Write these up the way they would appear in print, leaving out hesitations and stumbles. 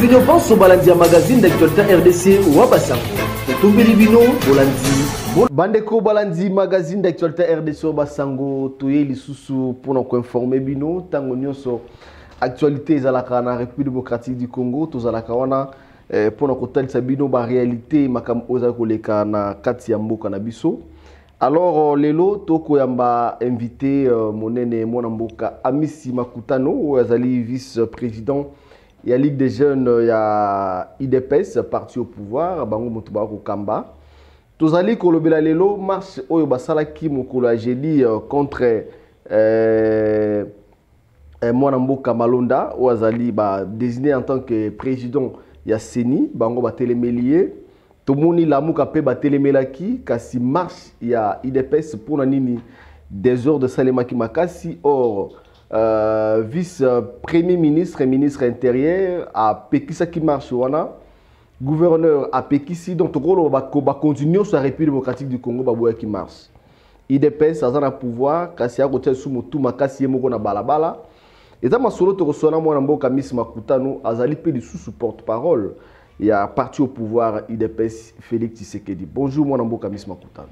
Bino pense balandi ya magazine d'actualité RDC wa basango. Tombeli bino bolandi. Bandeko balandi magazine d'actualité RDC wa basango toye lisusu pour nous informer bino tango nyonso actualité ezalaka na République démocratique du Congo tozalaka wana pour nous kotalisa bino ba réalité makambo oza koleka na kati ya mboka na biso. Alors lelo toko yamba invité monene mwana mboka Amisi Makutano azali vice-président ya Ligue des jeunes ya IDPS parti au pouvoir bango mutu ba ko kamba tozali kolobela lelo marche oyo basalaki mokolo ya jeudi contre mwana mboka Malonda ou azali ba désigné en tant que président ya Seni bango ba télémélier tomoni lamuka pe ba télémelaki kasi marche ya IDPS pour na nini des heures de Salemaki Makasi or vice-premier ministre et ministre intérieur à Pekisa qui marche wana gouverneur à Pekisi donc tokolo ba continuer sur la République démocratique du Congo ba qui marche IDPS azana pouvoir kasi ya kotia sous motu makasi yemoko na balabala eta masolo to kosona mwana mboka Amisi Makutano azali pe sous porte-parole il y a parti au pouvoir IDPS Félix Tshisekedi. Bonjour mon ambo Amisi Makutano.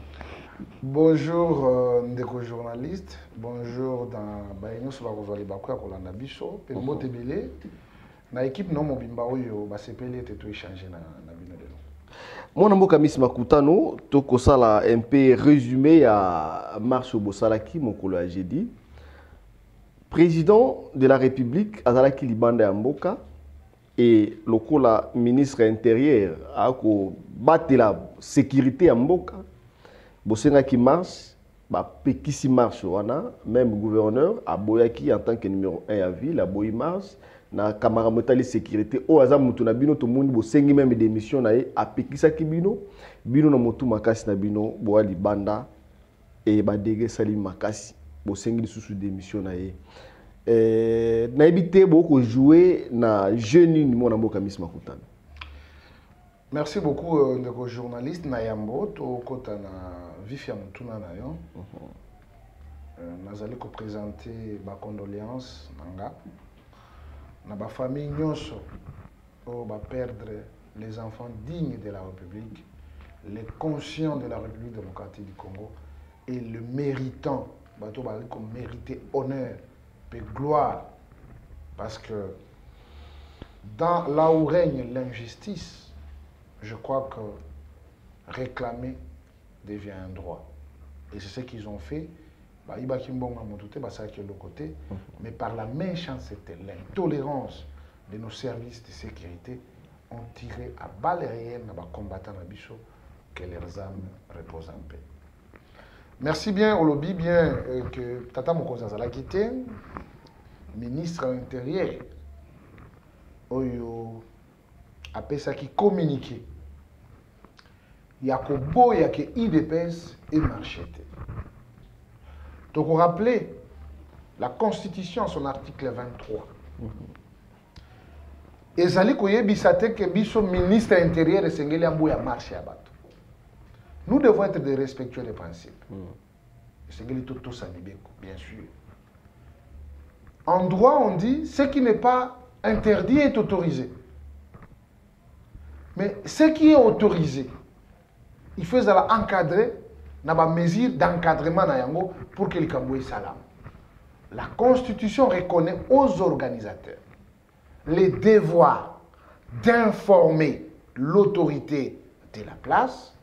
Bonjour ndeko journaliste, bonjour dans baïno sur la kozali bakwa kolanda biso pe mbote belé na équipe non mobimba oyo ba sepele te to échanger na bino de mon ambo Amisi Makutano to kosala un peu résumé à marche au bosalaki mokolo ya jeudi. Président de la République azalaki libanda ya mboka et lokola ministre intérieur a ko battre la sécurité ya mboka bosenga qui marche ba pekisi marche wana même gouverneur aboyaki en tant que numéro 1 à ville aboyi marche na kamara motali sécurité o aza mutu na bino to mundi bosengi même démission na ye apekisa ki bino na mutu makasi na bino boa libanda et ba dege sali makasi bosengi lisusu démission na ye na évité beaucoup jouer na jeune mwana mboka Amisi Makutano. Merci beaucoup ndeko journaliste na yambo to kota na vifia mutuna na yo. Nazali ko présenter ba condoléances nanga na ba famille nyonso o ba perdre les enfants dignes de la République, les conscients de la République démocratique du Congo et le méritant bato ba ko mériter honneur et gloire, parce que dans là où règne l'injustice, je crois que réclamer devient un droit. Et c'est ce qu'ils ont fait. Mais par la méchanceté, l'intolérance de nos services de sécurité ont tiré à balles réelles dans les combattants que leurs âmes reposent en paix. Merci bien au lobby, bien que Tata Mokonza Zala quitté, ministre intérieur, Oyo appelle ça qui communiqué. Il y a que beau, il y a que IDPS et marcheté. Donc on rappelait la Constitution, son article 23. Et Zali Koye Bisate que Biso ministre intérieur et Sengeli Ambouya marche à bateau. Nous devons être des respectueux des principes. C'est tout ça, bien sûr. En droit, on dit ce qui n'est pas interdit est autorisé. Mais ce qui est autorisé, il faut encadrer dans la mesure d'encadrement pour que les Camboué salam. La Constitution reconnaît aux organisateurs les devoirs d'informer l'autorité de la place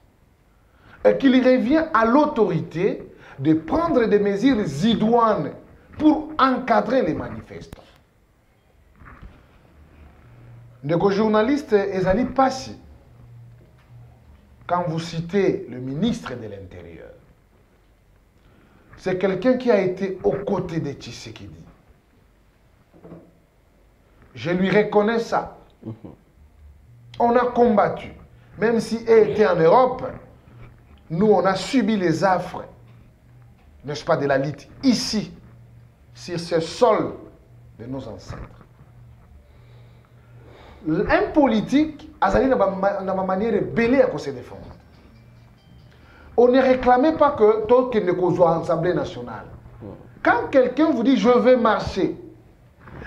et qu'il revient à l'autorité de prendre des mesures idoines pour encadrer les manifestants. Les journalistes Ezali Passi, quand vous citez le ministre de l'Intérieur, c'est quelqu'un qui a été aux côtés de Tshisekedi. Je lui reconnais ça. On a combattu. Même si elle était en Europe, nous on a subi les affres, n'est-ce pas, de la lutte ici, sur ce sol de nos ancêtres. Un politique, Azali n'a pas manière de belé à se défendre. On ne réclamait pas que tout qu'il ne cause à l'Assemblée nationale. Quand quelqu'un vous dit je vais marcher,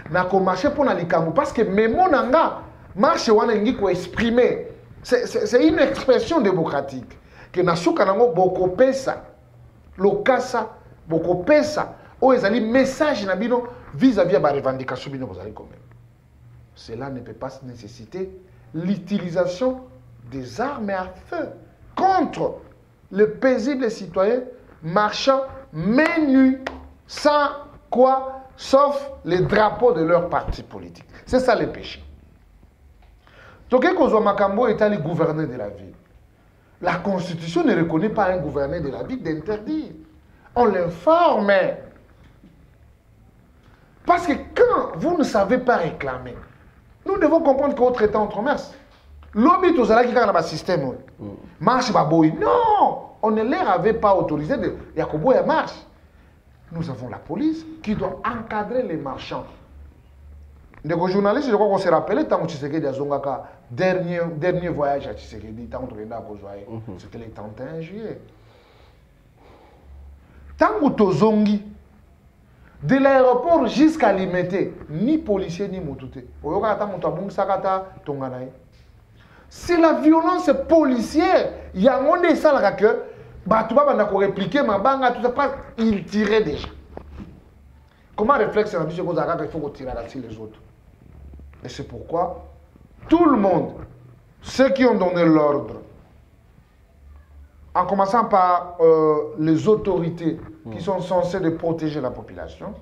n'a qu'au marcher pour n'alikamou parce que même mon anga marche wana ngi ko exprimer c'est une expression démocratique que nasuka nango boko pesa lokasa boko pesa o ezali message na bino vis-à-vis ba revendication bino bozali quand même. Cela ne peut pas nécessiter l'utilisation des armes à feu contre le paisible citoyen marchant menus sans quoi sauf les drapeaux de leur parti politique. C'est ça le péché. Toké Kozwa Makambo est le gouverneur de la ville. La Constitution ne reconnaît pas un gouverneur de la ville d'interdire. On l'informe. Parce que quand vous ne savez pas réclamer, nous devons comprendre qu'autre État entre mers. Lobby tout ça qui a un système. Marche baboui. Non, on ne leur avait pas autorisé de Yakobo et marche. Nous avons la police qui doit encadrer les marchands. Les journalistes, je crois qu'on s'est rappelé, tant que Tshisekedi a Zongaka, dernier voyage à Tshisekedi, tant que c'était le 31 juillet. Tant que Tozongi, de l'aéroport jusqu'à Limité, ni policier ni moutouté. C'est la violence policière. Il y a un monde de ça que Batouba va répliquer, ma banga, tout ça, il tirait déjà. Comment réflexe il faut tirer les autres. Et c'est pourquoi tout le monde, ceux qui ont donné l'ordre, en commençant par les autorités qui sont censées de protéger la population,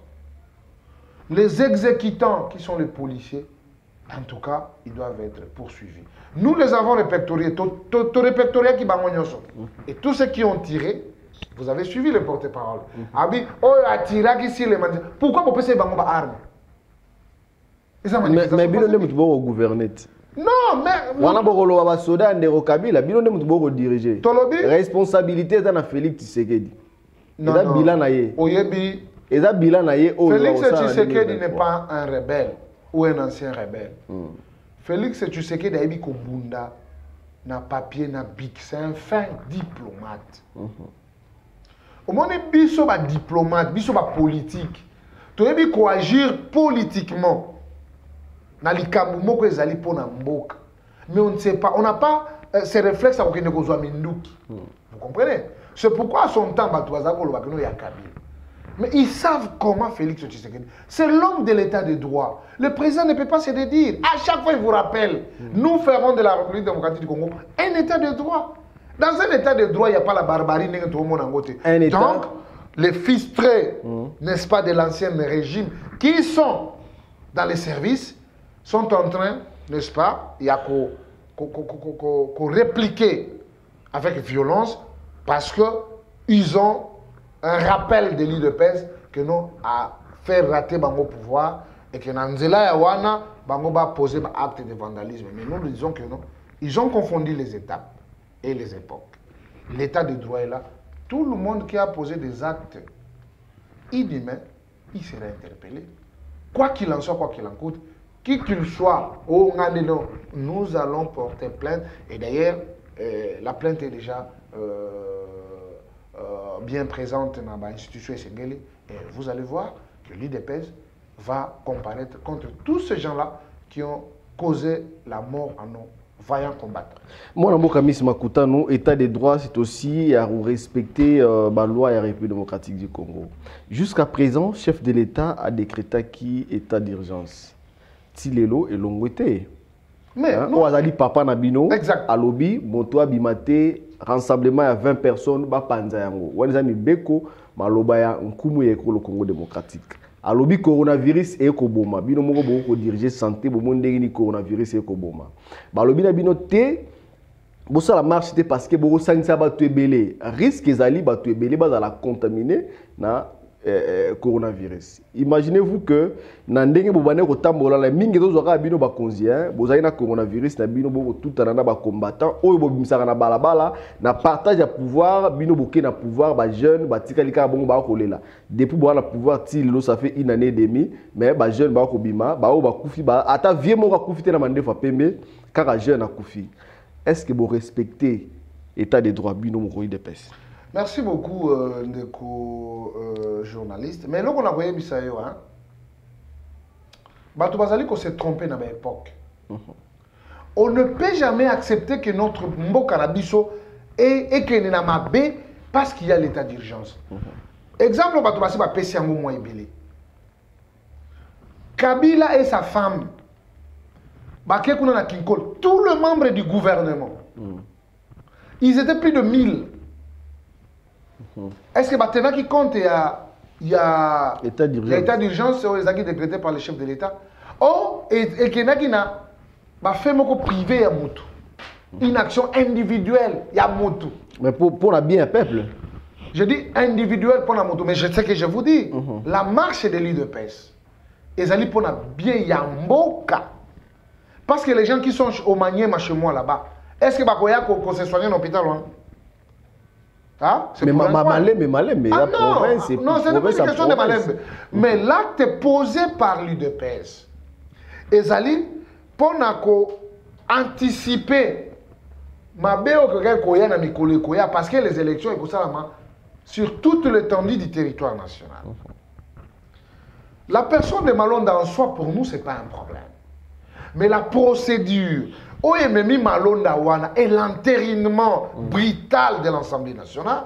les exécutants qui sont les policiers, en tout cas, ils doivent être poursuivis. Nous les avons répertoriés, répertoriés qui et tous ceux qui ont tiré, vous avez suivi le porte-parole. Abi, oh, a tiré ici les mandats. Pourquoi vous pensez que vous avez arme? Mais bien de vous gouverner. Non, mais on a beaucoup de soldats en Kabila, bien de vous diriger. Responsabilité dans Félix Tshisekedi. Non, non. Bilan Oyebi. Félix Tshisekedi n'est pas un rebelle ou un ancien rebelle. Félix Tshisekedi a eu Kobunda, na papier, na bic. C'est un fin diplomate. Au moins, biso ba diplomate, biso ba politique. Tu as vu agir politiquement. Na likambu moko ezali pona mboka. Mais on ne sait pas, on n'a pas ces réflexes à aucun kozwa minduki. Vous comprenez? C'est pourquoi à son temps Batouaza Kolo Bakeno ya Kabila. Mais ils savent comment Félix Tshisekedi. C'est l'homme de l'état de droit. Le président ne peut pas se dédire. À chaque fois, il vous rappelle, nous ferons de la République démocratique du Congo un état de droit. Dans un état de droit, il n'y a pas la barbarie. Donc, les fistrés, n'est-ce pas, de l'ancien régime, qui sont dans les services, sont en train, n'est-ce pas, il y a qu'au répliquer avec violence parce qu'ils ont un rappel de l'IDPS que nous a fait rater Bango pouvoir et que Nanzela Yawana, Bango va poser un acte de vandalisme. Mais nous disons que non, ils ont confondu les étapes et les époques. L'état de droit est là. Tout le monde qui a posé des actes inhumains, il sera interpellé. Quoi qu'il en soit, quoi qu'il en coûte, qui qu'il soit, nous allons porter plainte. Et d'ailleurs, la plainte est déjà bien présente dans l'institution Essengeli. Et vous allez voir que l'IDPS va comparaître contre tous ces gens-là qui ont causé la mort à nos vaillants combattants. Moi, Miss Makutano, État de droit, c'est aussi à respecter la loi de la République démocratique du Congo. Jusqu'à présent, chef de l'État a décrété qui état d'urgence. Tilelo et Longwete. Mais on a dit papa Nabino, à lobby, Montoa Bimate, rassemblement à 20 personnes, ba Panzayango. On a mis Beko, Malobaya, Nkumu et le Congo démocratique. À lobby coronavirus et Koboma. Bino Moko Boko diriger santé, Bomonde ni coronavirus et Koboma. Ba lobby Nabino te. Bossa la marche c'était parce que Boko Sansa ba tuebele. Risque ezali ba tuebele ba za la contaminer na coronavirus. Imaginez-vous que nandenge bobane ko tambola la mingi tozwaka bino ba konzien, bozali na coronavirus na bino boko tout anana ba combattant oyo bobimisaka na balabala na partage ya pouvoir bino boké na pouvoir ba jeune ba tikalika bongo ba kolela. Depuis bo na pouvoir ti lelo ça fait une année et demie, mais ba jeune ba ko bima, ba o ba kufi ba ata vie mo ka kufi te na mande fa pembe kaka jeune a kufi. Est-ce que vous respectez l'état des droits bino mo de pes? Merci beaucoup, journaliste. Mais là, on a voyé Bissayo, hein. Batou Bazali qu'on s'est trompé dans l'époque. On ne peut jamais accepter que notre Mbokarabiso est que Nenamabe parce qu'il y a l'état d'urgence. Exemple, Kabila et sa femme, tous les membres du gouvernement, ils étaient plus de 1000. Est-ce que maintenant qui compte, il y a l'état d'urgence décrété par le chef de l'État? Oh, et qu'il y a fait privé à Moutou. Une action individuelle, il y a Moutou. Mais pour la bien peuple. Je dis individuel pour la Moutou, mais je sais que je vous dis, la marche de l'UDPS, ils allaient pour la bien Yamboka. Parce que les gens qui sont au Maniema chez moi là-bas, est-ce que Bakoya qu'on se soigne en hôpital loin? Ah, mais Malembe, ah, la province, c'est non, ce n'est pas une question de Malembe. Mais l'acte posé par l'UDPS, ils allaient pour anticiper parce que les élections sur toute l'étendue du territoire national. La personne de Malonda en soi, pour nous, ce n'est pas un problème. Mais la procédure, OMMI Malonda Wana et l'entérinement brutal de l'Assemblée nationale,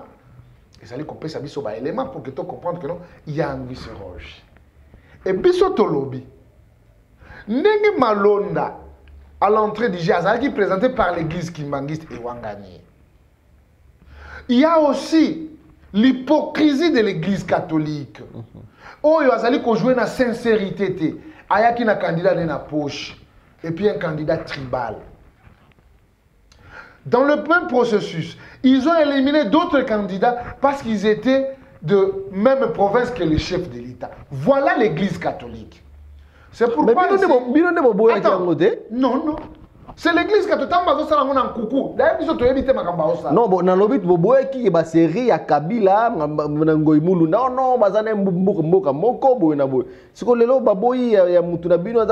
ils allaient couper sa biso par élément pour que tu comprennes que non, il y a un roche. Et biso tolobi, Nenge Malonda, à l'entrée du Jazz, qui est présenté par l'église Kimbangiste et Wangani. Il y a aussi l'hypocrisie de l'église catholique. Oh, il y a joué la sincérité. Il y a un candidat dans la poche et puis un candidat tribal. Dans le même processus, ils ont éliminé d'autres candidats parce qu'ils étaient de même province que les chefs de l'État. Voilà l'église catholique. C'est pourquoi... Non, non. C'est l'église qui a tout le coucou. Non, bon, dans le but, qui est série à Kabila, Ngoimulu, non, non, Bazane Mboka, Moko, Boinabo. Ce que les lots, Baboy, Moutunabino,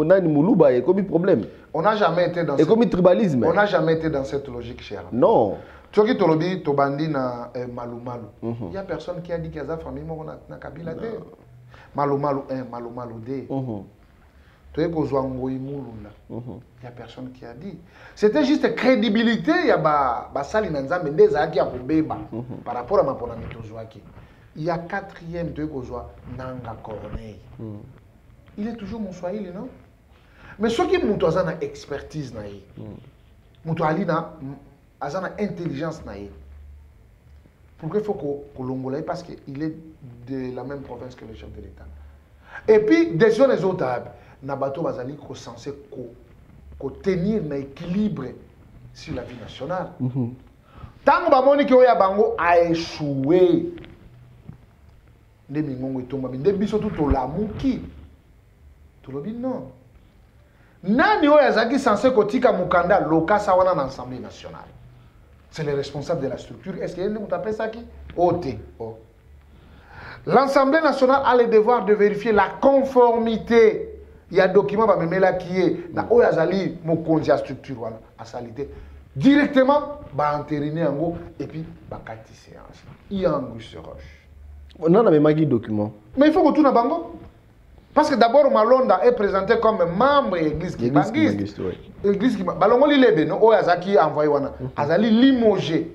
Nani Moulouba, et comme problème. On n'a jamais été dans cette... tribalisme. On n'a jamais été dans cette logique, cher. Non. Tu vois que Tolobi, Tobandi, na Malou Malou. Il n'y a personne qui a dit qu'il y a famille, na Kabila. Malou Malou 1, Malou Malou 2. Il n'y a personne qui a dit. C'était juste crédibilité. Il y a par rapport à ma il y a quatrième de Nanga Corneille. Il est toujours mon Swahili, non? Mais ce qui est mon expertise, mon intelligence, pourquoi il faut que l'Ongolais, parce qu'il est de la même province que le chef de l'État. Et puis, des autres, Nabato Bazali est censé tenir un équilibre sur la vie nationale. Tant que Monique Bango a échoué, ne mingongo etomba minde biso tout la muki. Tu le dis non. Nani oya zaki censé kotika mukanda lokasa wana na l'Assemblée nationale. C'est le responsable de la structure. Est-ce qu'il y a un appelle ça qui? OT. Oh. L'Assemblée nationale a le devoir de vérifier la conformité. Il y a un document qui est dans Oyazali, mon compte de structure, à salité. Directement, entériner en gros, et puis, bakati séance. Il y a un goût roche. On a même un document. Mais il faut que tout n'a bango. Parce que d'abord, Malonda est présenté comme membre de l'église qui bangiste. L'église qui balongo lilebe, non, Oyazaki envoyé wana. Azali limogé.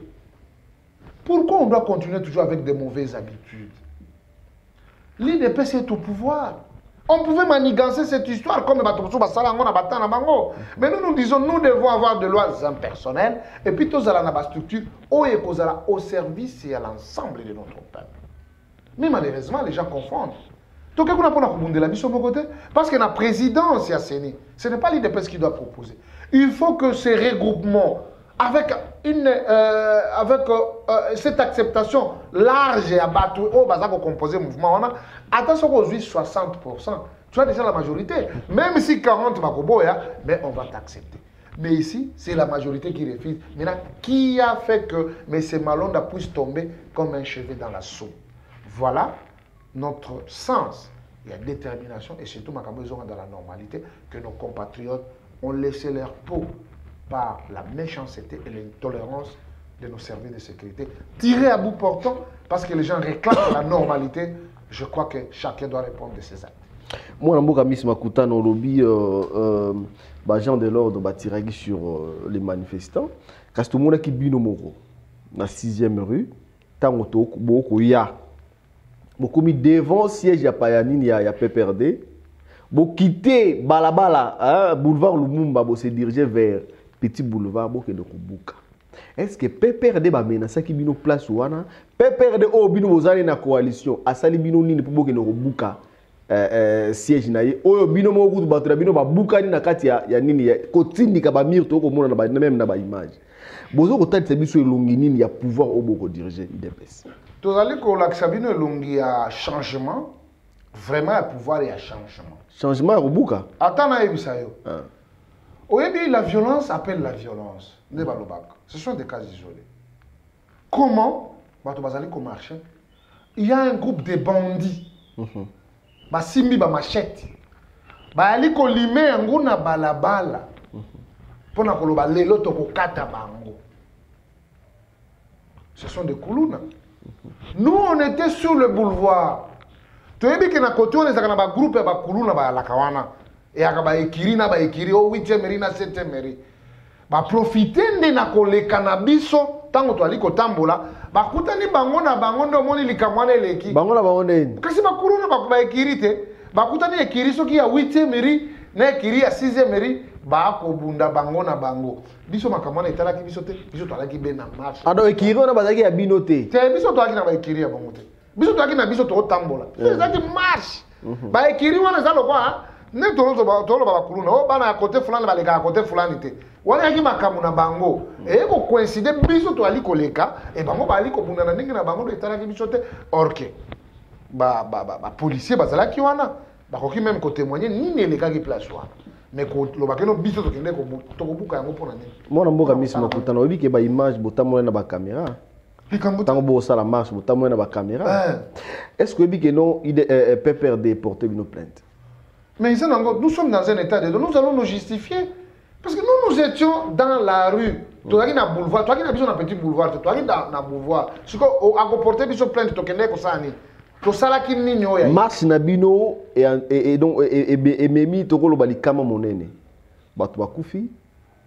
Pourquoi on doit continuer toujours avec de mauvaises habitudes? L'IDPS est au pouvoir. On pouvait manigancer cette histoire comme mais nous disons, nous devons avoir des lois impersonnelles et puis tous à la structure au service et à l'ensemble de notre peuple. Mais malheureusement, les gens confondent. Donc, on a pas de la mission de côté parce que la présidence est assénée. Ce n'est pas l'IDPS qui doit proposer. Il faut que ces regroupements, avec cette acceptation large et abattue, pour composer le mouvement, on a attention aux 60%. Tu as déjà la majorité. Même si 40 mais on va t'accepter. Mais ici, c'est la majorité qui refuse. Maintenant, qui a fait que M. Malonda puisse tomber comme un cheveu dans la soupe? Voilà notre sens et la détermination, et surtout dans la normalité, que nos compatriotes ont laissé leur peau par la méchanceté et l'intolérance de nos services de sécurité, tirés à bout portant, parce que les gens réclament la normalité. Je crois que chacun doit répondre de ses actes. Moi, je suis Miss Makuta au lobby, agent de l'ordre batiragi sur les manifestants. Parce que tout le monde qui bino moro na 6e rue, tant que ya beaucoup mis devant siège ya Payanine ya PPRD, beaucoup quitter balabala boulevard Lumumba, pour se diriger vers petit boulevard pour que de Kubuka. Est-ce que PPRD ba menacer qui bino place wana PPRD o bino bozali na coalition asali bino nini pour que de Kubuka siège na ye oyo bino mo kutu bato bino ba bukani na kati ya nini ya kotindika ba mire to ko mona na ba même na ba image bozo ko tati biso elongi nini ya pouvoir au boko diriger IDPS tozali ko lakisa bino elongi ya changement vraiment ya pouvoir ya changement ya kobuka ata na yebisa yo oyebi la violence appelle la violence ne balobaka ce sont des cas isolés comment bato bazali ko marcher il y a un groupe de bandits basimbi ba machette baali ko lime yango na balabala pona koloba lelo to kokata bango ce sont des kuluna nous on était sur le boulevard toyebi ke na côté on ezaka na ba groupe ya ba kuluna ba lakawana et aka ba ekiri na ba ekiri o 8e mairie na 7e mairie ba profiter nde na koleka na biso tango to ali ko tambola bakutani bango na bango ndo moni likamwana eleki bango na bango ndeni kasi bakuruna ba ekiri te bakutani ekiri soki ya 8e mairie na ekiri ya 6e mairie bakobunda bango na bango biso makamwana etalaki biso te biso toalaki be na marche ado ekiri ona bazaki ya bino te te biso toalaki na ba ekiri ya bango te biso toalaki na biso totambola biso ezaki marche ba ekiri wana eza lokwa ne toloba bakuluna o bana ya kote fulani baleka ya kote fulani te wana yaki makambo na bango eko coïncide biso toali koleka e bango bali kobunda na ndenge na bango do etalaki biso te orke ba policier bazalaki wana bakoki même kotémoigner nini elekaki place wana mais kolobaki no biso tokende tokobuka yango mpona nini mwana mboka Miss Makuta na oyebi ke ba image botambola na ba caméra tango bosala marche botambola na ba caméra est-ce que oyebi ke non PPRD porter bino plainte mais nous sommes dans un état de droit, nous allons nous justifier. Parce que nous étions dans la rue. Tu as un boulevard, tu as un petit boulevard, tu as un boulevard. Ce que a comporté biso plainte to kende ko sani. To sala ki ninyo ya. Marche na bino et donc et memi to ko lobali kama monene. Bato bakufi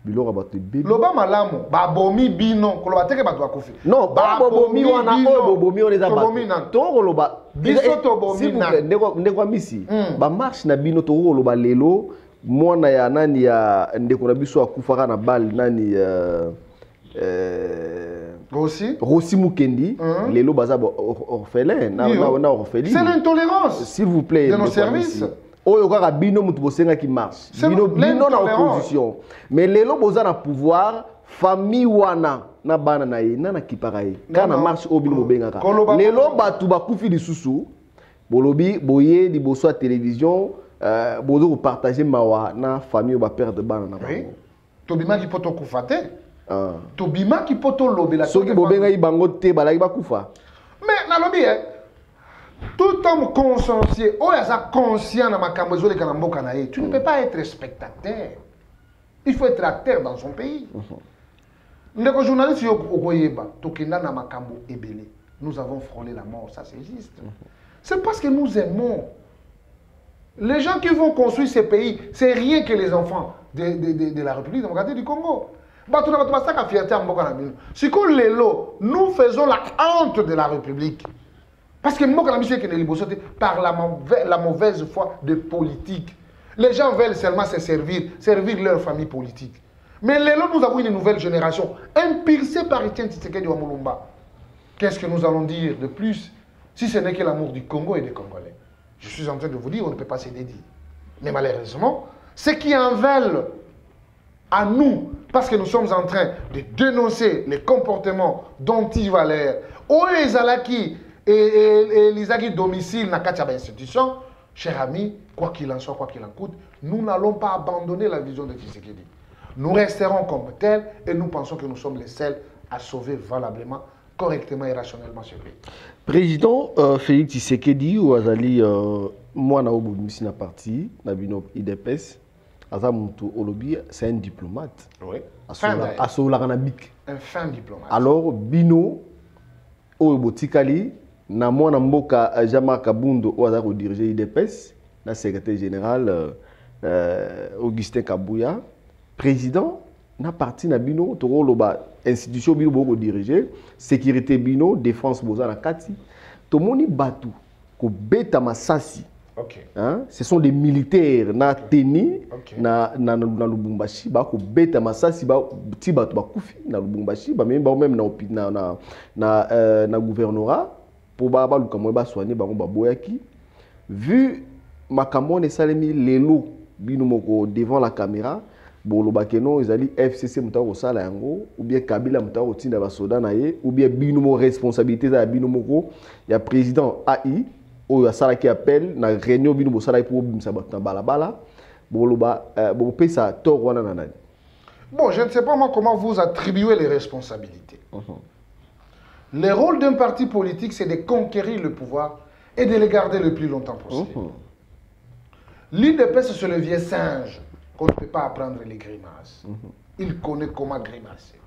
biloko bato bébé. Loba malamu ba bomi bino ko loba teke bato bakufi. Non, ba bomi wana o bomi on les a bato. To ko loba biso to bomi na. Ndeko misi. Ba marche na bino to ko loba lelo mwana ya nani ya ndeko na biso akufaka na bal nani Rossi Mukendi lelo baza orphelin na orpheline. C'est l'intolérance. S'il vous plaît de nos services. Oyo kaka bino mutu bosenga ki marche. Bino na opposition. Mais lelo boza na pouvoir famille wana na bana na ye na kipaka ye. Kana marche o bino bengaka. Lelo batu bakufi lisusu bolobi boye di boso à télévision bozo partager mawa na famille ba perdre bana na bango. Tobima ki poto kufate. Tobima ki poto lobela. Soki bobenga ibango te balaki bakufa. Mais na lobi tout homme consciencieux, conscient dans ma camozole kanamboka na ye, tu ne peux pas être spectateur. Il faut être acteur dans son pays. Ndeko journaliste yo okoyeba, tokenda na makambo ebele. Nous avons frôlé la mort, ça c'est juste. C'est parce que nous aimons. Les gens qui vont construire ces pays, c'est rien que les enfants de la République démocratique du Congo. Nous faisons la honte de la République. Parce que par la mauvaise foi de politique. Les gens veulent seulement se servir leur famille politique. Mais là, nous avons une nouvelle génération, impulsée par Etienne Tshisekedi Wamulumba. Qu'est-ce que nous allons dire de plus, si ce n'est que l'amour du Congo et des Congolais? Je suis en train de vous dire, on ne peut pas se dédier. Mais malheureusement, ceux qui en veulent à nous, parce que nous sommes en train de dénoncer les comportements d'anti-valeurs, les alaki et les acquis domicile dans la institution, chers amis, quoi qu'il en soit, quoi qu'il en coûte, nous n'allons pas abandonner la vision de Tshisekedi. Nous resterons comme tels et nous pensons que nous sommes les seuls à sauver valablement, correctement et rationnellement ce pays. Président Félix Tshisekedi ou Azali, moi, je suis parti, IDPS, c'est un diplomate. Oui. Un fin diplomate. Alors, Bino, Obotikali, na mwana mboka Jean-Marc Kabundo, ou Azali diriger IDPS, le secrétaire général Augustin Kabouya, président, na parti na bino, toro loba institution bino boko diriger, sécurité bino, défense boza na kati, tomoni batu ko beta masasi. Ok. Hein? Ce sont des militaires na teni na Lubumbashi ba ko beta masasi ba ti batu ba kufi na Lubumbashi ba même na gouvernorat pour ba luka mo ba soigner ba boyaki vu makambo ne salemi lelo bino moko devant la caméra boloba keno ezali FCC mutako kosala yango ou bien Kabila mutako tinda ba soda na ye ou bien bino mo responsabilité za bino moko ya président AI oyo asala ki appel na réunion bino bosala pour bimsa batna balabala boloba bo pesa tort wana nanani. Bon, je ne sais pas moi comment vous attribuez les responsabilités. Le rôle d'un parti politique, c'est de conquérir le pouvoir et de le garder le plus longtemps possible. L'UDPS, c'est le vieux singe qu'on ne peut pas apprendre les grimaces. Il connaît comment grimacer.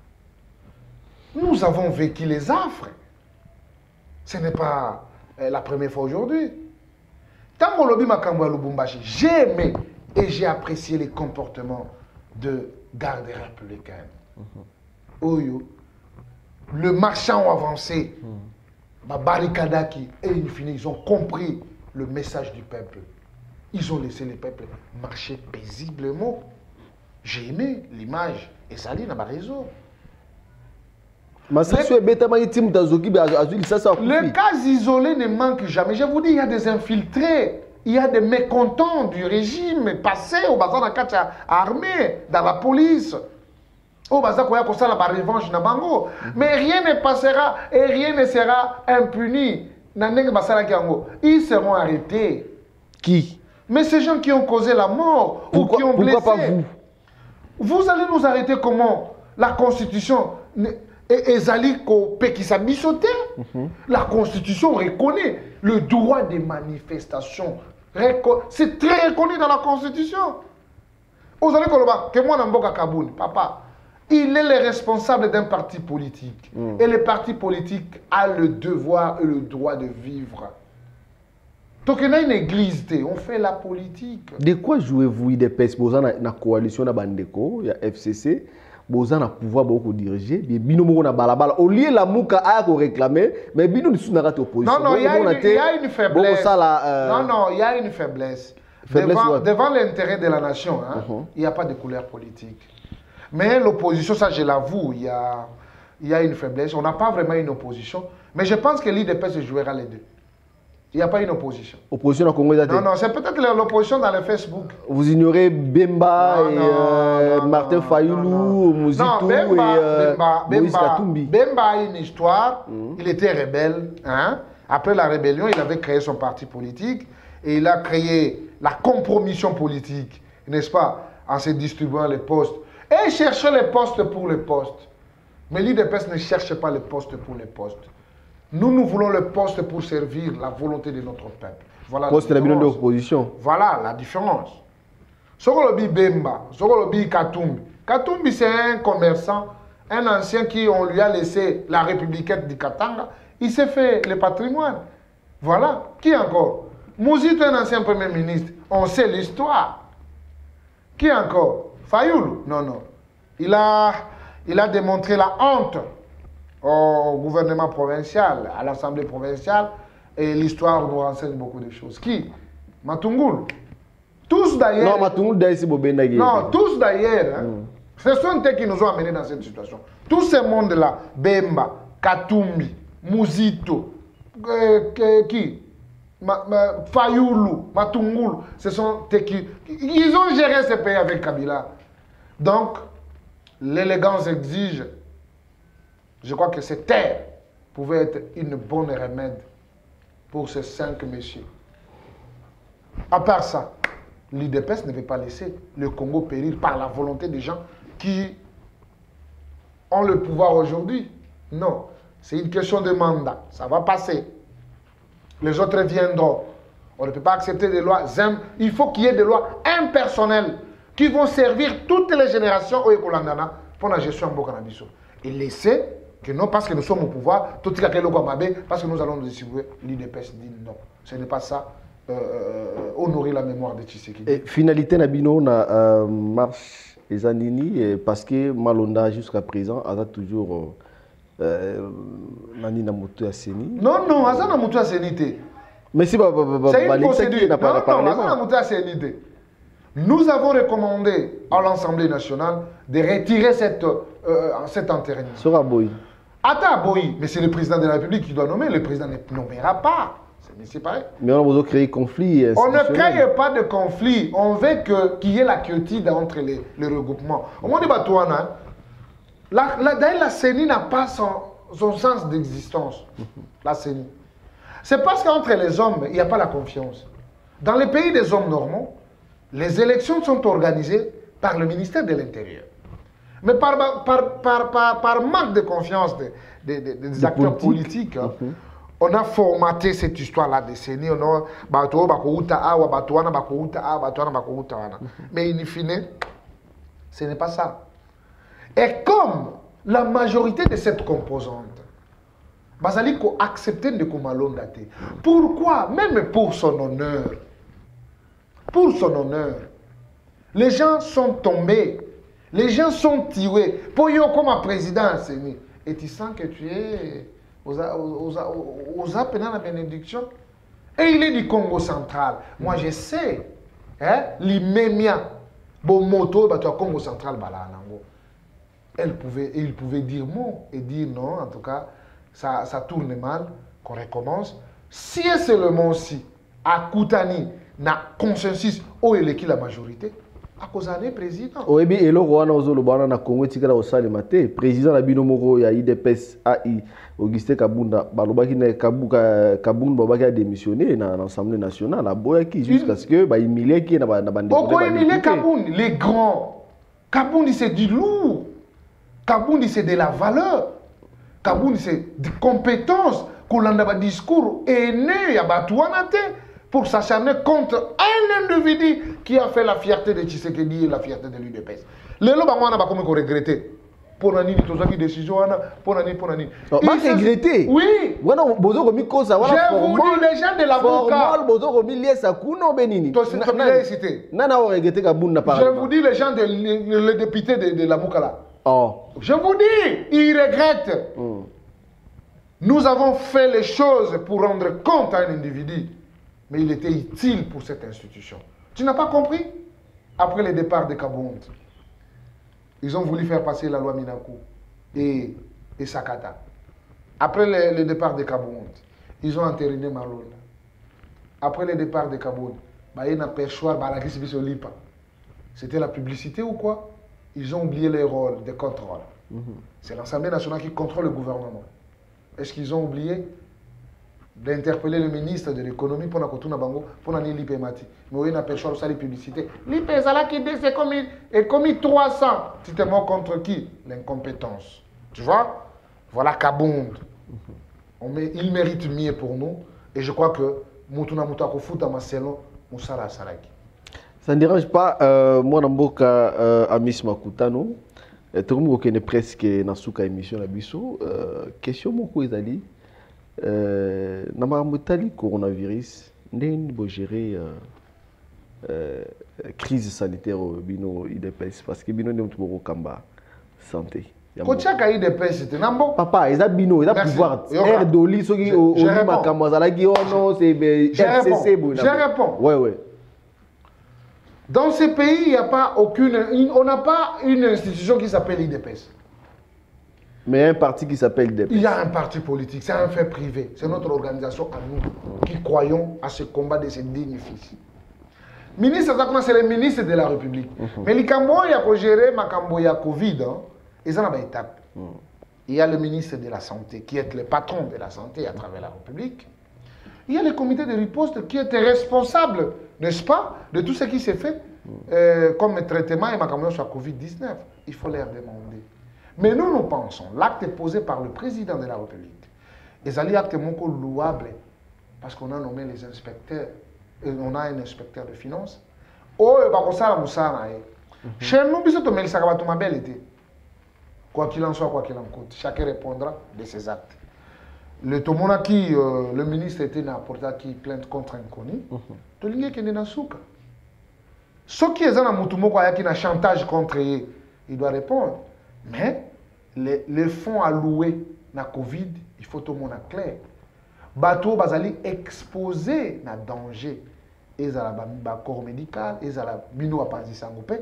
Nous avons vécu les affres. Ce n'est pas la première fois aujourd'hui. Tant que lobby Makambwa Lubumbashi, j'ai aimé et j'ai apprécié les comportements de garde républicaine. Oyo, le marchand ont avancé, barricadaki, et in fine, ils ont compris le message du peuple. Ils ont laissé le peuple marcher paisiblement. J'ai aimé l'image et ça n'a pas raison. Les cas isolés ne manquent jamais. Je vous dis, il y a des infiltrés, il y a des mécontents du régime passé au bazar de la armée, dans la police. Au bazar de la revanche na bango. Mais rien ne passera et rien ne sera impuni. Ils seront arrêtés. Qui? Mais ces gens qui ont causé la mort ou qui ont blessé. Pourquoi pas vous? Vous allez nous arrêter comment? La Constitution et Zaliko Pekisa Bissoté. La Constitution reconnaît le droit des manifestations. C'est très reconnu dans la Constitution. Vous allez que moi, Namboka Kaboun, papa, il est le responsable d'un parti politique. Et le parti politique a le devoir et le droit de vivre. Donc, il y a une église, on fait la politique. De quoi jouez-vous UDPS? Vous avez une coalition de Bandeko, il y a FCC, vous avez un pouvoir beaucoup diriger, mais bino mo na balabala. Au lieu la mouka a réclamer, mais bino ne sont pas opposition. Non, il y a une faiblesse. Non, il y a une faiblesse. Devant l'intérêt de la nation, il n'y a pas de couleur politique. Mais l'opposition, ça je l'avoue, il y a une faiblesse. On n'a pas vraiment une opposition. Mais je pense que l'UDPS jouera les deux. Il n'y a pas une opposition. Opposition au Congo? Non, c'est peut-être l'opposition dans le Facebook. Vous ignorez Bemba et Martin Fayoulou, Mouzito et Moïse Katumbi. Bemba a une histoire. Il était rebelle. Après la rébellion, il avait créé son parti politique et il a créé la compromission politique, n'est-ce pas, en se distribuant les postes. Et il cherchait les postes pour les postes. Mais l'UDPS ne cherche pas les postes pour les postes. Nous voulons le poste pour servir la volonté de notre peuple. Voilà poste la différence. D'opposition. Voilà la différence. Sokolobi Bemba, Sokolobi Katumbi. Katumbi, c'est un commerçant, un ancien qui, on lui a laissé la républicaine du Katanga. Il s'est fait le patrimoine. Voilà. Qui encore? Mouzito, un ancien premier ministre. On sait l'histoire. Qui encore? Fayoulou? Non. Il a démontré la honte au gouvernement provincial, à l'Assemblée provinciale, et l'histoire nous renseigne beaucoup de choses. Qui? Matungulu. Tous d'ailleurs. Non, Matungulu d'ailleurs, c'est Bobendagui. Non, tous d'ailleurs. Ce sont eux qui nous ont amenés dans cette situation. Tout ce monde-là, Bemba, Katumbi, Mouzito, qui? Fayoulou, Matungulu, ce sont eux qui. Ils ont géré ce pays avec Kabila. Donc, l'élégance exige. Je crois que cette terre pouvait être une bonne remède pour ces 5 messieurs. À part ça, l'UDPS ne veut pas laisser le Congo périr par la volonté des gens qui ont le pouvoir aujourd'hui. Non, c'est une question de mandat. Ça va passer. Les autres viendront. On ne peut pas accepter des lois. Il faut qu'il y ait des lois impersonnelles qui vont servir toutes les générations au Ekolandana pour la gestion en Bokanabiso. Et laisser que non, parce que nous sommes au pouvoir, tout parce que nous allons nous distribuer, l'UDPS dit non. Ce n'est pas ça. honorer la mémoire de Tshisekedi. Et finalité Nabino na marche Ezanini parce que Malonda jusqu'à présent a toujours nani na moto ya Seni. Non non, Azan na moto ya Seni. Mais si c'est une procédure. Non non, Azan na moto ya Seni. Nous avons recommandé à l'Assemblée nationale de retirer cet entérinement. Sera Boy. Attends, Boy, mais c'est le président de la République qui doit nommer. Le président ne nommera pas. C'est pareil. Mais on a créé conflit. On ne crée pas de conflit. On veut qu'il y ait la quiétude entre les regroupements. Au moins, la CENI n'a pas son sens d'existence. La CENI. C'est parce qu'entre les hommes, il n'y a pas la confiance. Dans les pays des hommes normaux, les élections sont organisées par le ministère de l'Intérieur. Mais par manque de confiance des acteurs politiques, on a formaté cette histoire-là de CENI. Mais in fine, ce n'est pas ça. Et comme la majorité de cette composante, Basaliko acceptait de Kumalondate. Pourquoi? Même pour son honneur. Pour son honneur. Les gens sont tombés. Les gens sont tués. Pour yo comme président, CENI. Et tu sens que tu es aux appels à la bénédiction. Et il est du Congo central. Moi, je sais. Hein, l'Imémia, Bomoto, Congo central, il pouvait dire non et dire non. En tout cas, ça tourne mal, qu'on recommence. Si c'est le mot si, à Koutani, na consensus, où est qui la majorité? À cause de président. Oui, et le roi na Congo tika au salimate président la binomoko ya IDPS AI Augustin Kabunda balobaki na Kabunda babaki a démissionné dans l'Assemblée nationale, a boyaki jusqu'à ce que ba humilier qui na bande. Pourquoi humilier Kabunda? Les grands. Kabunda c'est du lourd. Kabunda c'est de la valeur. Kabunda c'est de compétences. Kolanda ba discours aîné ya Batouanate pour s'acharner contre un individu qui a fait la fierté de Tshisekedi et la fierté de l'UDPS. Les gens vont regretter. Pour nani tozaki décision pour nani. Ils regretter. Oui. Voilà bozo komi kosa voilà. Je vous dis les gens de la Bouka. Formal bozo komi liesa kuno benini. Nana o regretter Kabunda par. Je vous dis les gens le député de la Bouka là. Oh. Je vous dis, ils regrettent. Nous avons fait les choses pour rendre compte à un individu. Mais il était utile pour cette institution. Tu n'as pas compris? Après le départ de Kabunda, ils ont voulu faire passer la loi Minakou et Sakata. Après le départ de Kabunda, ils ont entériné Malonda. Après le départ de Kabunda, c'était la publicité ou quoi? Ils ont oublié les rôles de contrôle. C'est l'Assemblée nationale qui contrôle le gouvernement. Est-ce qu'ils ont oublié d'interpeller le ministre de l'économie pour Nakotuna Bango, pour Nani Lipe Mati? Mais il a pêché la publicité. Lipe Zalaki c'est commis 300. Tu te moques contre qui? L'incompétence. Tu vois? Voilà Kabunda. Il mérite mieux pour nous. Et je crois que Mutuna Mutako Futa Marcelo Moussara Saraki. Ça ne dérange pas, moi, Namboka Amis Makutano, tout le monde connaît presque dans cette émission. Question beaucoup Ezali. Namarmutali coronavirus, n'est pas gérer crise sanitaire au Bino IDPS parce que Bino n'est pas au Kamba santé. Kochaka IDPS c'était Nambo. Papa, ils ont Bino, ils ont pouvoir. Air d'oli, ceux qui ont ma Kambazala qui oh non, c'est RCC. Je réponds. Ouais. Dans ces pays, il n'y a pas on n'a pas une institution qui s'appelle IDPS. Mais il y a un parti qui s'appelle IDPS. Il y a un parti politique, c'est un fait privé. C'est notre organisation à nous qui croyons à ce combat de ces dignes fils. Ministre, c'est le ministre de la République. Mais les Camboya qui gèrent ma Camboya Covid, ils ont une étape. Il y a le ministre de la Santé qui est le patron de la santé à travers la République. Il y a le comité de riposte qui était responsable, n'est-ce pas, de tout ce qui s'est fait comme traitement et ma Camboya sur la Covid-19. Il faut leur demander. Mais nous pensons, l'acte posé par le président de la République, les actes sont louables parce qu'on a nommé les inspecteurs, et on a un inspecteur de finances. Oh, chez nous, quoi qu'il en soit, quoi qu'il en coûte, chacun répondra de ses actes. le Tomonaki, le ministre était n'apporté qui plainte contre un connu. Tolingue qui est dans souka. Ce qui est dans Moutoumoko qui a chantage contre eux, il doit répondre. Mais les fonds alloués na Covid, il faut tout le monde clair. Bateau bazali exposé na danger. Ils ont le corps médical, ils ont le bino à penser sangopé.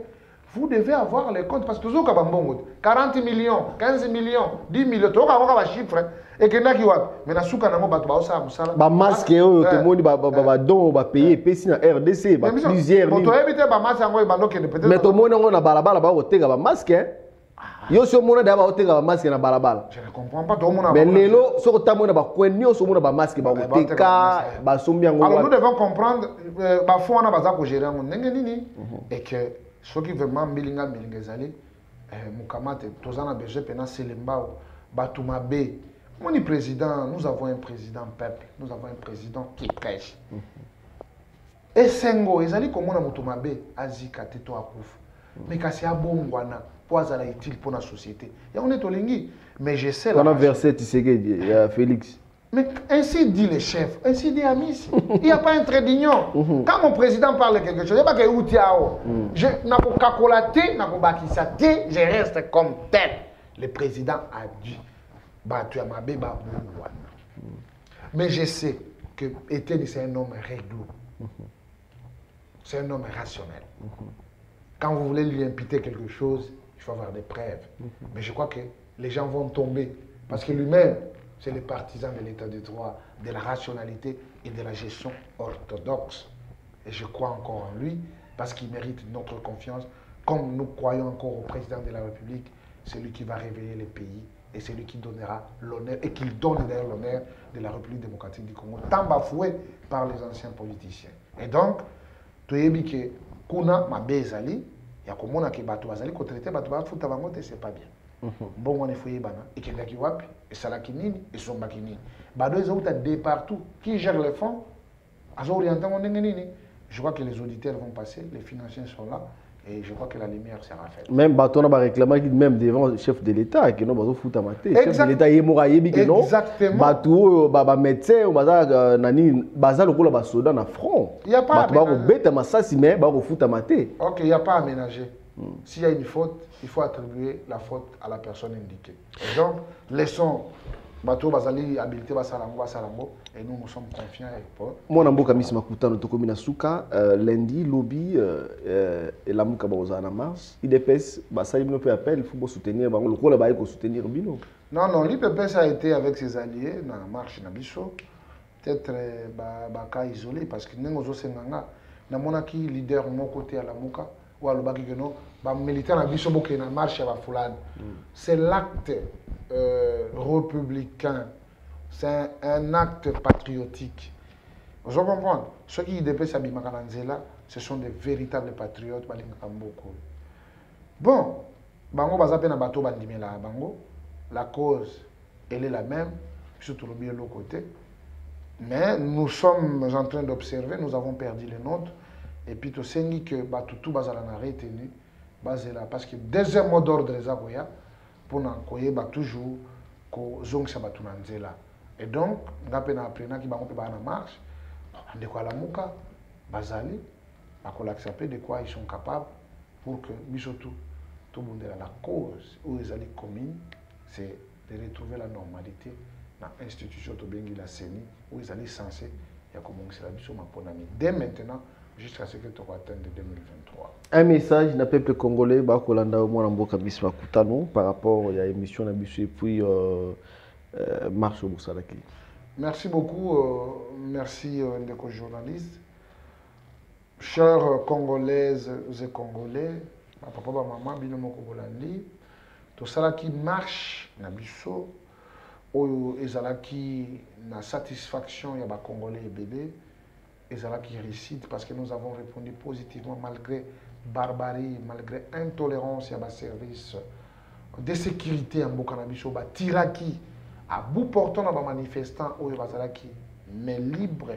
Vous devez avoir les comptes parce que toujours quand 40 millions, 15 millions, 10 millions, tu as un chiffre et que n'a qui va. Mais na souka na mo bateau ba ça musala. Ba masque yo tout monde ba don ba payer pesi na RDC ba plusieurs. Bon toi éviter ba masque ngo ba donc peut-être. Mais tout le monde ngo na balabala ba oteka ba masque. Yo so mona da ba oteka ba masque na balabala. Je ne comprends pas tout le monde. Mais lelo so ta mona ba kwen yo so mona ba masque ba oteka ba sombi ngo. Alors nous devons comprendre ba fond na baza ko gérer ngo ndenge nini et que ceux qui vraiment milinga zali mukamate tozana beje pena selembao batuma be. Mon président, nous avons un président peuple, nous avons un président qui prêche. Et Sengo, ils allaient comme on a mutuma be azika teto akufu. Mais kasi abongwana poazala utile pour la société. Et on est au lingi. Mais je sais là. On a verset Tshisekedi, il y a Félix. Mais ainsi dit les chefs, ainsi dit Amis. Il n'y a pas un trait d'union. Quand mon président parle de quelque chose, il n'y a pas que Outiao. Je n'ai pas kakolaté, je n'ai pas bakisate, je reste comme tel. Le président a dit, mais je sais que Etienne c'est un homme réglo. C'est un homme rationnel. Quand vous voulez lui imputer quelque chose, il faut avoir des preuves. Mais je crois que les gens vont tomber parce que lui-même, c'est le partisan de l'état de droit, de la rationalité et de la gestion orthodoxe. Et je crois encore en lui parce qu'il mérite notre confiance. Comme nous croyons encore au président de la République, c'est lui qui va réveiller le pays et c'est lui qui donnera l'honneur et qui donne d'ailleurs l'honneur de la République démocratique du Congo, tant bafoué par les anciens politiciens. Et donc, tu as dit que Kuna Mabezali, il y a comme on a que Batou Azali, qu'on traite Batou Batou Tabangote, c'est pas bien. Bon, on est fouillé bana et qu'il y a qui wapi et salakinini et son bakinini. Bado ils ont des partout qui gèrent les fonds. Je crois que les auditeurs vont passer, les financiers sont là et je crois que la lumière sera faite. Même Baton a réclamé même devant le chef de l'État que non bazo fouta maté. Chef de l'État yemora yebi que non. Exactement. Batou ba médecin ou baza nani baza lokola ba soda na front. Il y a pas. Batou ba ko beta masasi mais ba ko fouta maté. OK, il y a pas à ménager. S'il y a une faute, il faut attribuer la faute à la personne indiquée. Et donc, laissons Bateau Bazali habilité Basalango et nous sommes confiants avec Paul. Moi, je suis Makutano Tokomina Souka, lundi, lobby et la Mouka Baozana Mars. IDPS, Basali Bino peut appeler, il faut soutenir, le rôle est soutenir Bino. Non, l'IDPS a été avec ses alliés dans la marche Nabiso. Peut-être Baka isolé parce que nous sommes na monaki leader mon côté à la Mouka. C'est l'acte républicain, c'est un acte patriotique. Vous comprenez? Ceux qui dépassent Abimakananzela, ce sont des véritables patriotes. Bon, Bango Bazapena Bato Bandimela Bango, la cause, elle est la même, surtout le bien de l'autre côté. Mais nous sommes en train d'observer, nous avons perdu les nôtres. Et puis, tu sais que tout le monde a retenu parce que deuxième mot d'ordre des Agoya, pour nous toujours que zong sabatu nanzela. Et donc, nous avons appris que nous avons marche, de quoi la mouka, bazali, de quoi ils sont capables pour que tout le monde ait la cause où ils allaient communes, c'est de retrouver la normalité dans l'institution de la CENI où ils allaient censés, il y a commencé la mission dès maintenant. Jusqu'à ce que tu atteignes 2023. Un message d'un peuple congolais, par rapport à l'émission et puis marche au Boussalaki. Merci beaucoup, merci Ndeko journaliste. Chers Congolaises et Congolais, papa, maman, binomo Congolandi, tout ça qui marche, nabiso, ou ezalaki na satisfaction, il y a Congolais et bébés. Et ça qui récite parce que nous avons répondu positivement malgré barbarie, malgré intolérance et à service de sécurité en Bokanabiso, tiraki à bout portant dans les manifestants au Bazalaki, mais libre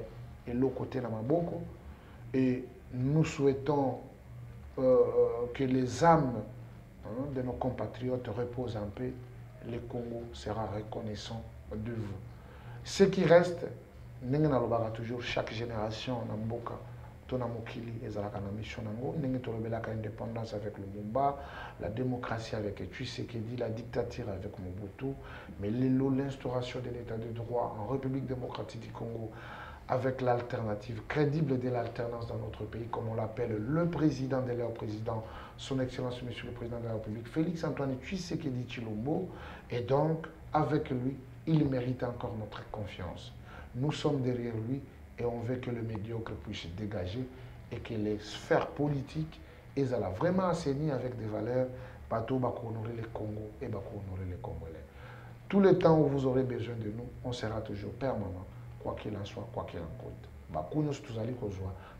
et l'autre côté dans Maboko. Et nous souhaitons que les âmes de nos compatriotes reposent en paix. Le Congo sera reconnaissant de vous. Ce qui reste, ndenge nalobaka toujours chaque génération na mboka to na mokili ezalaka na mission nango ndenge tolobelaka indépendance avec Lumumba, la démocratie avec Tshisekedi, la dictature avec Mobutu, mais l'instauration de l'état de droit en République démocratique du Congo avec l'alternative crédible de l'alternance dans notre pays, comme on l'appelle le président de leur président, son Excellence Monsieur le Président de la République, Félix Antoine Tshisekedi Tshilombo, et donc avec lui, il mérite encore notre confiance. Nous sommes derrière lui et on veut que le médiocre puisse se dégager et que les sphères politiques aient vraiment assaini avec des valeurs, bateau va honorer le Congo et va honorer les Congolais. Tout le temps où vous aurez besoin de nous, on sera toujours permanent, quoi qu'il en soit, quoi qu'il en coûte.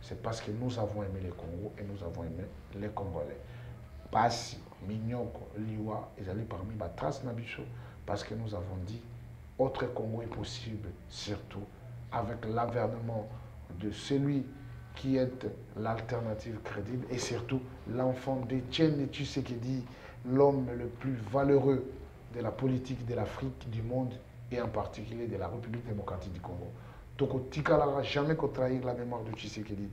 C'est parce que nous avons aimé le Congo et nous avons aimé les Congolais. Pasi, Mignoko, Liwa, ils allaient parmi les traces Nabicho parce que nous avons dit autre Congo est possible, surtout avec l'avènement de celui qui est l'alternative crédible et surtout l'enfant d'Étienne Tshisekedi, l'homme le plus valeureux de la politique de l'Afrique, du monde et en particulier de la République démocratique du Congo. Donc, Tikala jamais qu'on trahir la mémoire de Tshisekedi.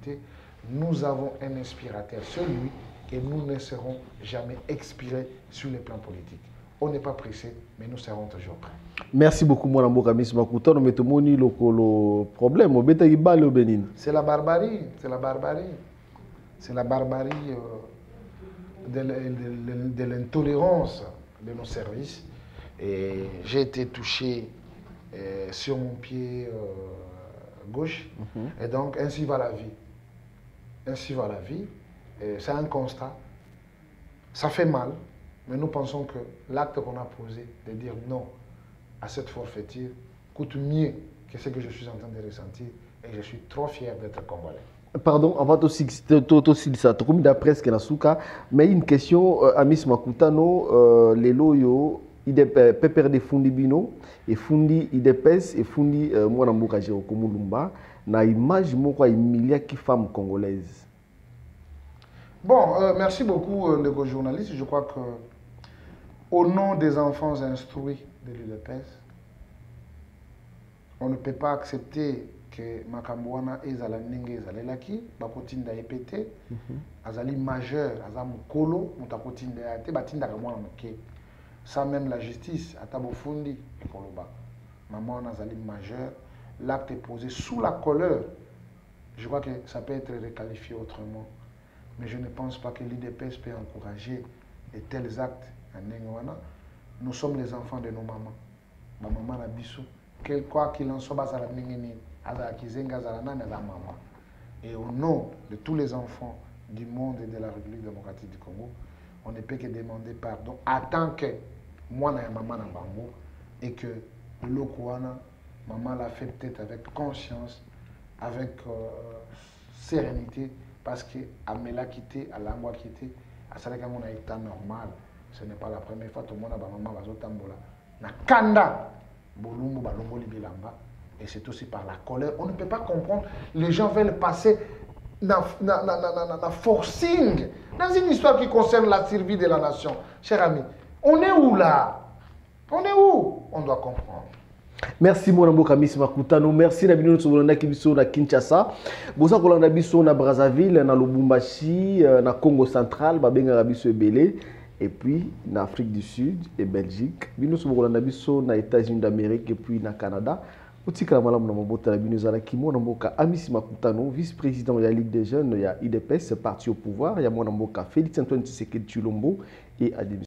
Nous avons un inspirateur, celui, et nous ne serons jamais expirés sur le plan politique. On n'est pas pressé, mais nous serons toujours prêts. Merci beaucoup, mon amour, Miss Makuta. Nous mettons le problème. C'est la barbarie, c'est la barbarie. C'est la barbarie de l'intolérance de nos services. Et j'ai été touché sur mon pied gauche. Et donc, ainsi va la vie. Ainsi va la vie. C'est un constat. Ça fait mal. Mais nous pensons que l'acte qu'on a posé de dire non à cette forfaiture coûte mieux que ce que je suis en train de ressentir et je suis trop fier d'être congolais. Pardon, avant de ça, comme d'après ce qu'il a mais une question à Miss Makutano, les loyaux, il pépère des fundi bino et fundi idepes et fundi moi nambuka jero komulumba na image moko emilia qui femme congolaise. Bon, merci beaucoup les journalistes. Je crois que au nom des enfants instruits de l'UDPS, on ne peut pas accepter que Makambouana et Zalaninge Zalelaki, Bakotinda EPT, Azali majeur, Azam Kolo, Mutakotinda EPT, Batinda Kamwana Moke. Ça même la justice, Atabofundi, Koloba. Maman Azali majeur, l'acte est posé sous la colère. Je crois que ça peut être requalifié autrement. Mais je ne pense pas que l'UDPS peut encourager de tels actes. Nous sommes les enfants de nos mamans. Ma maman a bissou. Quoi qu'il en soit, et au nom de tous les enfants du monde et de la République démocratique du Congo, on ne peut que demander pardon en tant que moi et maman na bango et que l'okouana, maman l'a fait peut-être avec conscience, avec sérénité, parce qu'elle me l'a quitté, elle l'a quitté, à ce moment on a état normal. Ce n'est pas la première fois que tout le monde a maman bazotambola. Na kanda bolumbu balongoli bilamba et c'est aussi par la colère. On ne peut pas comprendre. Les gens veulent passer na forcing dans une histoire qui concerne la survie de la nation. Cher ami, on est où là? On est où? On doit comprendre. Merci mon amboka Miss Makutano, merci na bino tsobolanda kibiso na Kinshasa, bosa kolanda biso na Brazzaville, na Lubumbashi, na Congo central, babenga biso ebele et puis en Afrique du Sud et Belgique, bino tsobolanda biso na États-Unis d'Amérique et puis na Canada. Otika malamu na mabota na bino zala ki mon amboka Miss Makutano, vice-président de la Ligue des jeunes ya IDPS, parti au pouvoir, ya mon amboka Félix Antoine Tshisekedi Tshilombo et Adem